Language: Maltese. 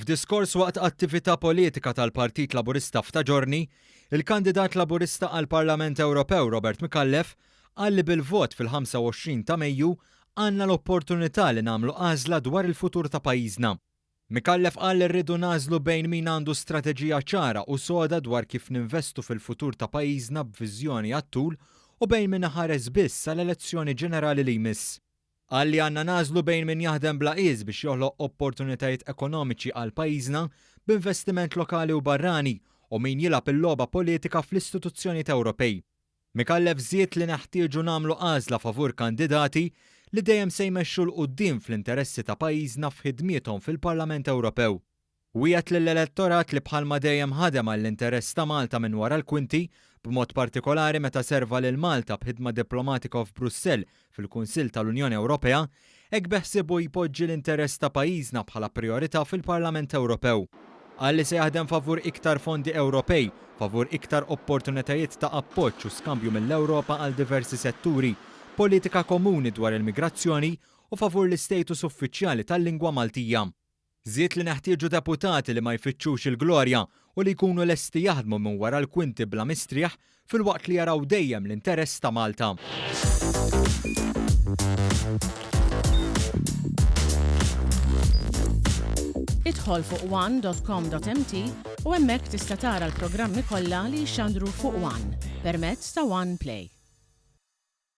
F'diskors waqt attività politika tal-Partit Laburista f'Taġorni, il-kandidat Laburista għall-Parlament Ewropew Robert Micallef qal li bil-vot fil-25 ta' Mejju għandna l-opportunità li nagħmlu għażla dwar il-futur ta' pajjiżna. Micallef qal li rridu nażlu bejn min għandu strateġija ċara u soda dwar kif ninvestu fil-futur ta' pajjiżna b'viżjoni għat-tul u bejn min ħares biss għall-elezzjoni ġenerali li jmiss. Qal li għandna nażlu bejn min jaħdem bla qies biex joħloq opportunitajiet ekonomiċi għal pajjiżna b'investiment lokali u barrani u min jilgħab il-logħba politika fl-istituzzjonijiet Ewropej. Micallef żied li neħtieġu nagħmlu għażla favur kandidati li dejjem se jmexxu l quddiem fl-interessi ta' pajjiżna f'ħidmiethom fil-Parlament Ewropew. Wieħed lill-elettorat li bħalma dejjem ħadem għall-interess ta' Malta minn wara l-kwinti, b'mod partikolari meta serva lil Malta b'ħidma diplomatika f'Brussell fil-Kunsill tal-Unjoni Ewropea, hekk beħsibu jpoġġi l-interess ta' pajjiżna bħala priorità fil-Parlament Ewropew. Qal li se jaħdem favur iktar fondi Ewropej, favur iktar opportunitajiet ta' appoġġ u skambju mill-Ewropa għal diversi setturi, politika komuni dwar il-migrazzjoni u favur l-istatus uffiċjali tal-lingwa Maltija. Żied li neħtieġu deputati li ma jfittxux il-glorja u li jkunu lesti jaħdmu minn wara l-kwinti bla mistrieħ filwaqt li jaraw dejjem l-interess ta' Malta. Idħol fuq one.com.mt u hemmhekk tista' tara l-programmi kollha li jxandru fuq One permezz ta' One Play.